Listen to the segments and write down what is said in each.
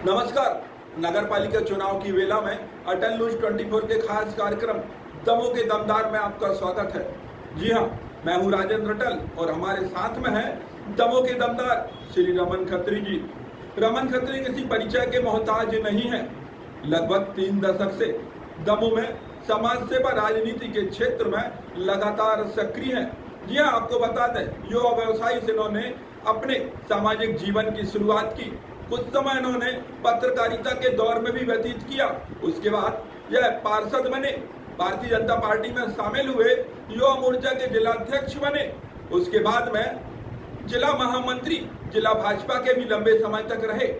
नमस्कार। नगर पालिका चुनाव की वेला में अटल न्यूज 24 के खास कार्यक्रम दमों के दमदार में आपका स्वागत है। जी हाँ, मैं हूँ राजेंद्र अटल और हमारे साथ में है दमों के दमदार श्री रमन खत्री जी। रमन खत्री किसी परिचय के मोहताज नहीं है। लगभग 3 दशक से दमों में समाज सेवा राजनीति के क्षेत्र में लगातार सक्रिय है। जी हाँ, आपको बता दें, युवा व्यवसायी से इन्होंने अपने सामाजिक जीवन की शुरुआत की। कुछ समय इन्होंने पत्रकारिता के दौर में भी व्यतीत किया। उसके बाद यह पार्षद बने, भारतीय जनता पार्टी में शामिल हुए, युवा मोर्चा के जिला अध्यक्ष बने। उसके बाद में जिला महामंत्री जिला भाजपा के भी लंबे समय तक रहे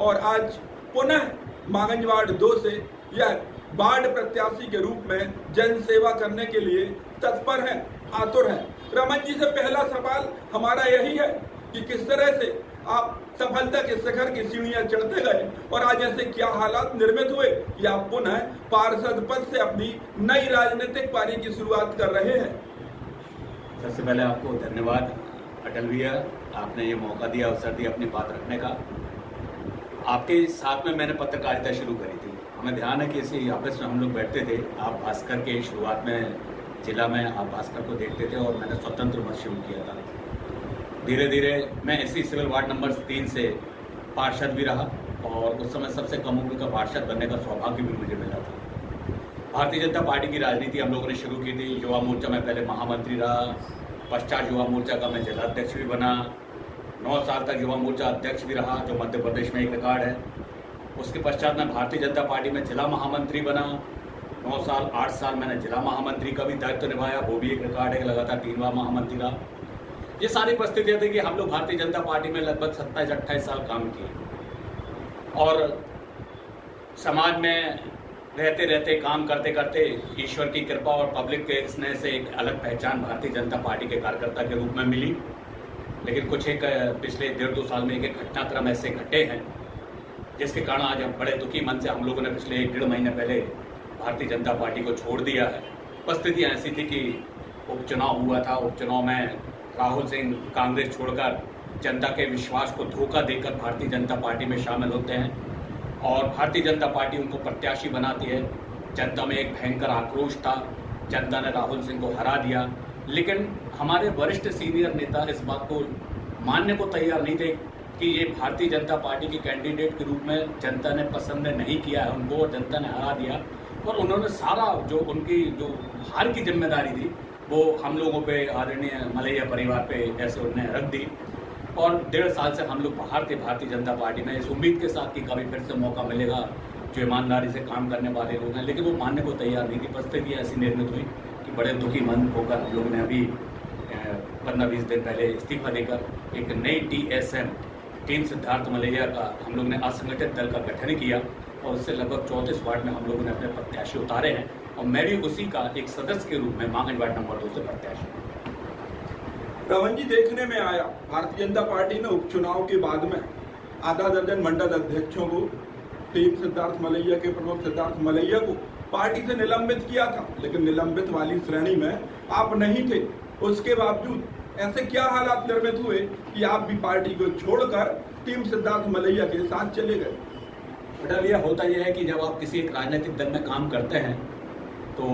और आज पुनः मागंज वार्ड 2 से यह वार्ड प्रत्याशी के रूप में जन सेवा करने के लिए तत्पर है, आतुर है। रमन जी से पहला सवाल हमारा यही है कि किस तरह से आप सफलता के शिखर की सीढ़ियां चढ़ते गए और आज ऐसे क्या हालात निर्मित हुए कि आप पुनः पार्षद पद से अपनी नई राजनीतिक पारी की शुरुआत कर रहे हैं। सबसे पहले आपको धन्यवाद अटल भैया, आपने ये मौका दिया, अवसर दिया अपनी बात रखने का। आपके साथ में मैंने पत्रकारिता शुरू करी थी। हमें ध्यान है कि इसी ऑफिस में हम लोग बैठते थे। आप भास्कर के शुरुआत में जिला में आप भास्कर को देखते थे और मैंने स्वतंत्र मत शुरू किया था। धीरे धीरे मैं इसी सिविल वार्ड नंबर 3 से पार्षद भी रहा और उस समय सबसे कम उम्र का पार्षद बनने का सौभाग्य भी मुझे मिला था। भारतीय जनता पार्टी की राजनीति हम लोगों ने शुरू की थी। युवा मोर्चा में पहले महामंत्री रहा, पश्चात युवा मोर्चा का मैं जिलाध्यक्ष भी बना। 9 साल तक युवा मोर्चा अध्यक्ष भी रहा, जो मध्य प्रदेश में एक रिकॉर्ड है। उसके पश्चात मैं भारतीय जनता पार्टी में जिला महामंत्री बना। 9 साल 8 साल मैंने जिला महामंत्री का भी दायित्व निभाया, वो भी एक रिकॉर्ड है, लगातार 3वां महामंत्री रहा। ये सारी परिस्थितियाँ थी कि हम लोग भारतीय जनता पार्टी में लगभग 27-28 साल काम किए और समाज में रहते रहते काम करते करते ईश्वर की कृपा और पब्लिक के स्नेह से एक अलग पहचान भारतीय जनता पार्टी के कार्यकर्ता के रूप में मिली। लेकिन कुछ एक पिछले 1.5-2 साल में एक घटनाक्रम ऐसे घटे हैं जिसके कारण आज हम बड़े दुखी मन से हम लोगों ने पिछले 1-1.5 महीने पहले भारतीय जनता पार्टी को छोड़ दिया है। परिस्थितियाँ ऐसी थी कि उपचुनाव हुआ था। उपचुनाव में राहुल सिंह कांग्रेस छोड़कर जनता के विश्वास को धोखा देकर भारतीय जनता पार्टी में शामिल होते हैं और भारतीय जनता पार्टी उनको प्रत्याशी बनाती है। जनता में एक भयंकर आक्रोश था, जनता ने राहुल सिंह को हरा दिया। लेकिन हमारे वरिष्ठ सीनियर नेता इस बात को मानने को तैयार नहीं थे कि ये भारतीय जनता पार्टी के कैंडिडेट के रूप में जनता ने पसंद नहीं किया है उनको और जनता ने हरा दिया। और उन्होंने सारा जो उनकी जो हार की जिम्मेदारी थी वो हम लोगों पे, आदरणीय मलैया परिवार पे ऐसे उन्हें रख दी। और 1.5 साल से हम लोग बाहर थे भारतीय जनता पार्टी में, इस उम्मीद के साथ कि कभी फिर से मौका मिलेगा, जो ईमानदारी से काम करने वाले लोग हैं। लेकिन वो मानने को तैयार नहीं थी। परिस्थिति ऐसी निर्मित हुई कि बड़े दुखी मन होकर हम लोगों ने अभी 15-20 दिन पहले इस्तीफा देकर एक नई TSM टीम सिद्धार्थ मलैया का हम लोग ने असंगठित दल का गठन किया और उससे लगभग 34 वार्ड में हम लोगों ने अपने प्रत्याशी उतारे हैं और मैं भी उसी का एक सदस्य के रूप में मागंज वार्ड नंबर 2 से प्रत्याशी हूँ। रमन जी, देखने में आया भारतीय जनता पार्टी ने उपचुनाव के बाद में आधा दर्जन मंडल अध्यक्षों को, टीम सिद्धार्थ मलैया के प्रमुख सिद्धार्थ मलैया को पार्टी से निलंबित किया था। लेकिन निलंबित वाली श्रेणी में आप नहीं थे। उसके बावजूद ऐसे क्या हालात निर्मित हुए कि आप भी पार्टी को छोड़कर टीम सिद्धार्थ मलैया के साथ चले गए? अटल, यह होता यह है कि जब आप किसी एक राजनीतिक दल में काम करते हैं तो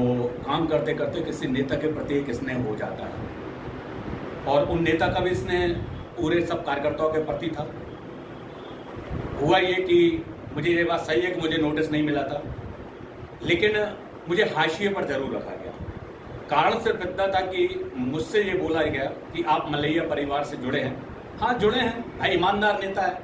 काम करते करते किसी नेता के प्रति एक स्नेह हो जाता है और उन नेता का भी स्नेह पूरे सब कार्यकर्ताओं के प्रति था। हुआ ये कि मुझे ये बात सही है कि मुझे नोटिस नहीं मिला था, लेकिन मुझे हाशिए पर जरूर रखा गया। कारण सिर्फ इतना था कि मुझसे ये बोला गया कि आप मलैया परिवार से जुड़े हैं। हाँ, जुड़े हैं भाई, ईमानदार नेता है,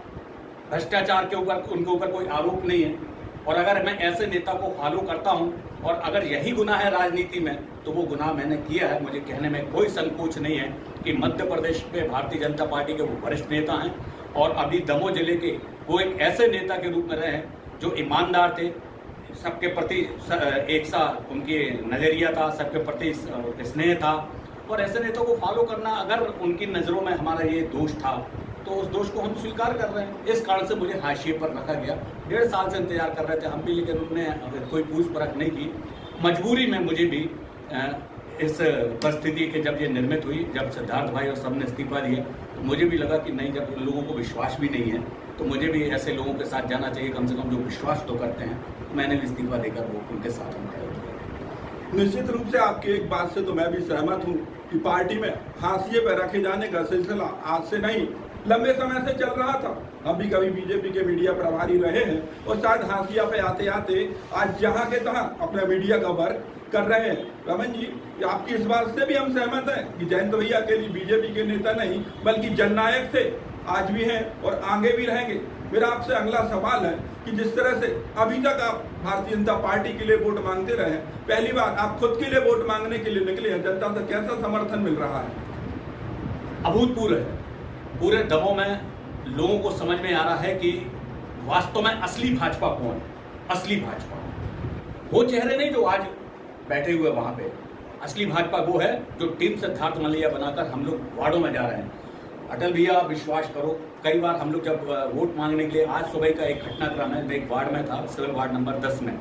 भ्रष्टाचार के ऊपर उनके ऊपर कोई आरोप नहीं है। और अगर मैं ऐसे नेता को फॉलो करता हूं और अगर यही गुनाह है राजनीति में तो वो गुनाह मैंने किया है। मुझे कहने में कोई संकोच नहीं है कि मध्य प्रदेश में भारतीय जनता पार्टी के वो वरिष्ठ नेता हैं और अभी दमोह जिले के वो एक ऐसे नेता के रूप में रहे हैं जो ईमानदार थे, सबके प्रति एक सा उनके नज़रिया था, सबके प्रति स्नेह था। और ऐसे नेता को फॉलो करना, अगर उनकी नज़रों में हमारा ये दोष था तो उस दोष को हम स्वीकार कर रहे हैं। इस कारण से मुझे हाशिए पर रखा गया। 1.5 साल से इंतजार कर रहे थे हम भी, लेकिन उन्होंने कोई पूछ परख नहीं की। मजबूरी में मुझे भी इस परिस्थिति के जब ये निर्मित हुई, जब सिद्धार्थ भाई और सबने इस्तीफा दिया, तो मुझे भी लगा कि नहीं, जब उन लोगों को विश्वास भी नहीं है तो मुझे भी ऐसे लोगों के साथ जाना चाहिए, कम से कम जो विश्वास तो करते हैं। मैंने भी इस्तीफा देकर वो उनके साथ हम खड़े हुए। निश्चित रूप से आपकी एक बात से तो मैं भी सहमत हूँ कि पार्टी में हाशिए पर रखे जाने का सिलसिला आज से नहीं लंबे समय से चल रहा था। हम भी कभी बीजेपी के मीडिया प्रभारी रहे हैं और शायद हाशिया पे आते आते आज जहाँ के तहाँ अपना मीडिया का वर्क कर रहे हैं। रमन जी, आपकी इस बात से भी हम सहमत हैं कि जयंत भैया के लिए बीजेपी के नेता नहीं बल्कि जननायक थे, आज भी हैं और आगे भी रहेंगे। मेरा आपसे अगला सवाल है कि जिस तरह से अभी तक आप भारतीय जनता पार्टी के लिए वोट मांगते रहे, पहली बार आप खुद के लिए वोट मांगने के लिए निकले हैं, जनता से कैसा समर्थन मिल रहा है? अभूतपूर्व है। पूरे दमों में लोगों को समझ में आ रहा है कि वास्तव में असली भाजपा कौन है। असली भाजपा वो चेहरे नहीं जो आज बैठे हुए वहां पे। असली भाजपा वो है जो टीम सिद्धार्थ मलैया बनाकर हम लोग वार्डों में जा रहे हैं। अटल भैया, विश्वास करो, कई बार हम लोग जब वोट मांगने के लिए, आज सुबह का एक घटनाक्रम है, मैं एक वार्ड में था, सिविल वार्ड नंबर 10 में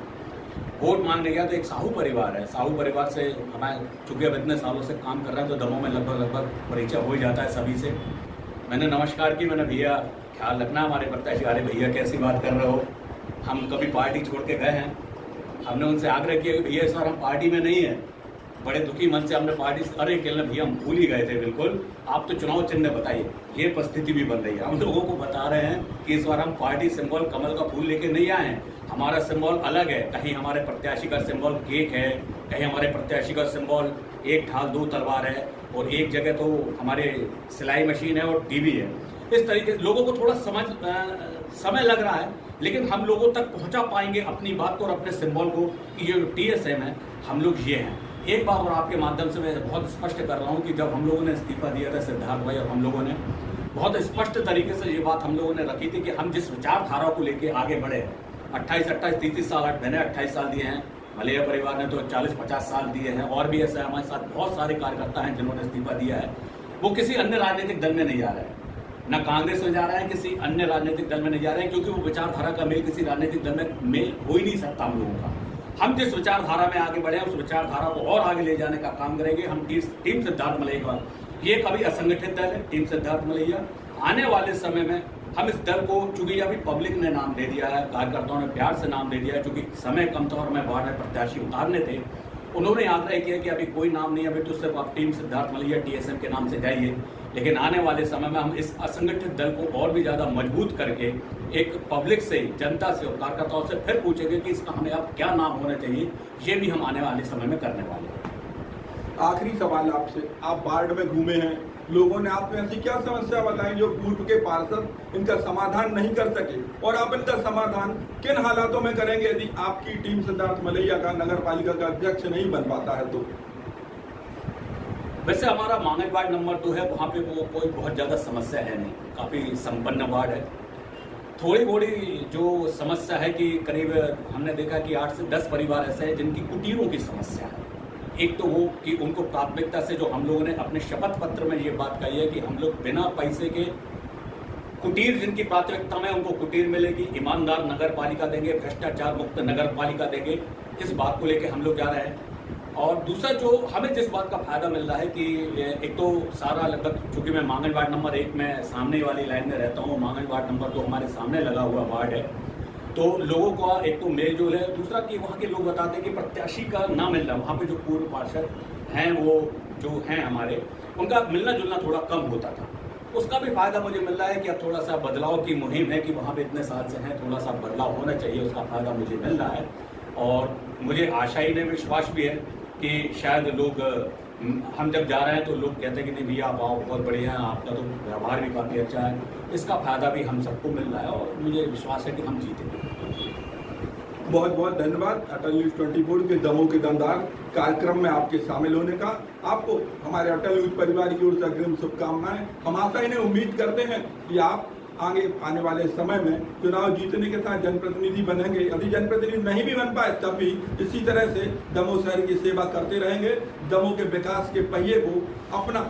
वोट मांगने गया तो एक साहू परिवार है। साहू परिवार से हमें, चूंकि अब इतने सालों से काम कर रहे हैं तो दमों में लगभग परिचय हो ही जाता है सभी से। मैंने नमस्कार की, मैंने भैया ख्याल रखना हमारे प्रत्याशी। अरे भैया कैसी बात कर रहे हो, हम कभी पार्टी छोड़ के गए हैं? हमने उनसे आग्रह किया कि भैया इस बार हम पार्टी में नहीं है। बड़े दुखी मन से हमने पार्टी, अरे कहने भैया हम भूल ही गए थे, बिल्कुल आप तो चुनाव चिन्ह बताइए। ये परिस्थिति भी बन रही है। हम लोगों को बता रहे हैं कि इस बार हम पार्टी सिंबल कमल का फूल लेके नहीं आए हैं, हमारा सिंबल अलग है। कहीं हमारे प्रत्याशी का सिंबल केक है, कहीं हमारे प्रत्याशी का सिंबल एक ढाल दो तलवार है, और एक जगह तो हमारे सिलाई मशीन है और टीवी है। इस तरीके से लोगों को थोड़ा समय लग रहा है, लेकिन हम लोगों तक पहुंचा पाएंगे अपनी बात को और अपने सिंबल को कि ये TSM है, हम लोग ये हैं। एक बात और आपके माध्यम से मैं बहुत स्पष्ट कर रहा हूं कि जब हम लोगों ने इस्तीफा दिया था, सिद्धार्थ भाई और हम लोगों ने बहुत स्पष्ट तरीके से ये बात हम लोगों ने रखी थी कि हम जिस विचारधारा को लेके आगे बढ़े, 28-30 साल, मैंने 28 साल दिए हैं, मलैया परिवार ने तो 40-50 साल दिए हैं, और भी ऐसे हमारे साथ बहुत सारे कार्यकर्ता हैं जिन्होंने इस्तीफा दिया है। वो किसी अन्य राजनीतिक दल में नहीं जा रहे हैं, न कांग्रेस में जा रहा है, किसी अन्य राजनीतिक दल में नहीं जा रहे हैं, क्योंकि वो विचारधारा का मेल किसी राजनीतिक दल में मेल हो ही नहीं सकता हम लोगों का। हम जिस विचारधारा में आगे बढ़े उस विचारधारा को और आगे ले जाने का काम करेंगे। हम टीम सिद्धार्थ मलैया, ये कभी असंगठित दल है टीम सिद्धार्थ मलैया। आने वाले समय में हम इस दल को, चूंकि अभी पब्लिक ने नाम दे दिया है, कार्यकर्ताओं ने प्यार से नाम दे दिया है, चूंकि समय कम था और मैं वार्ड में प्रत्याशी उतारने थे, उन्होंने आग्रह किया कि अभी कोई नाम नहीं है, अभी तो सिर्फ आप टीम सिद्धार्थ मलैया TSM के नाम से जाइए। लेकिन आने वाले समय में हम इस असंगठित दल को और भी ज़्यादा मजबूत करके एक पब्लिक से, जनता से और कार्यकर्ताओं से फिर पूछेंगे कि इसका हमें अब क्या नाम होना चाहिए। ये भी हम आने वाले समय में करने वाले हैं। आखिरी सवाल आपसे, आप वार्ड में घूमे हैं, लोगों ने आपको ऐसी क्या समस्या बताई जो पूर्व के पार्षद इनका समाधान नहीं कर सके, और आप इनका समाधान किन हालातों में करेंगे यदि आपकी टीम सिद्धार्थ मलैया का नगर पालिका का अध्यक्ष नहीं बन पाता है तो? वैसे हमारा मांगल वार्ड नंबर 2 है, वहाँ पे वो कोई बहुत ज़्यादा समस्या है नहीं, काफ़ी संपन्न वार्ड है। थोड़ी थोड़ी जो समस्या है कि करीब हमने देखा कि 8 से 10 परिवार ऐसे हैं जिनकी कुटीरों की समस्या है। एक तो वो कि उनको प्राथमिकता से, जो हम लोगों ने अपने शपथ पत्र में ये बात कही है कि हम लोग बिना पैसे के कुटीर, जिनकी प्राथमिकता में उनको कुटीर मिलेगी, ईमानदार नगर पालिका देंगे, भ्रष्टाचार मुक्त नगर पालिका देंगे, इस बात को लेके हम लोग जा रहे हैं। और दूसरा जो हमें जिस बात का फायदा मिल रहा है कि एक तो सारा लगभग, चूंकि मैं मांगल वार्ड नंबर 1 में सामने वाली लाइन में रहता हूँ, मांगल वार्ड नंबर 2 हमारे सामने लगा हुआ वार्ड है, तो लोगों का एक तो मेल जोल है। दूसरा कि वहाँ के लोग बताते हैं कि प्रत्याशी का ना मिल रहा, वहाँ पे जो पूर्व पार्षद हैं वो जो हैं हमारे, उनका मिलना जुलना थोड़ा कम होता था। उसका भी फायदा मुझे मिल रहा है कि अब थोड़ा सा बदलाव की मुहिम है कि वहाँ पे इतने साल से हैं, थोड़ा सा बदलाव होना चाहिए, उसका फायदा मुझे मिल रहा है। और मुझे आशा ही नहीं, विश्वास भी है कि शायद लोग, हम जब जा रहे हैं तो लोग कहते हैं कि नहीं भैया आप आओ, बहुत बढ़िया है, आपका तो व्यवहार भी काफ़ी अच्छा है। इसका फायदा भी हम सबको मिल रहा है और मुझे विश्वास है कि हम जीतेंगे। बहुत बहुत धन्यवाद अटल न्यूज 24 के दमों के दमदार कार्यक्रम में आपके शामिल होने का। आपको हमारे अटल न्यूज परिवार की ओर से अग्रिम शुभकामनाएं। हम आशा इन्हें उम्मीद करते हैं कि आप आगे आने वाले समय में चुनाव जीतने के साथ जनप्रतिनिधि बनेंगे। यदि जनप्रतिनिधि नहीं भी बन पाए तब भी इसी तरह से दमोह शहर की सेवा करते रहेंगे, दमोह के विकास के पहिए को अपना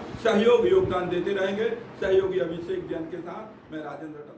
योगदान देते रहेंगे। सहयोगी अभिषेक जैन के साथ मैं राजेंद्र।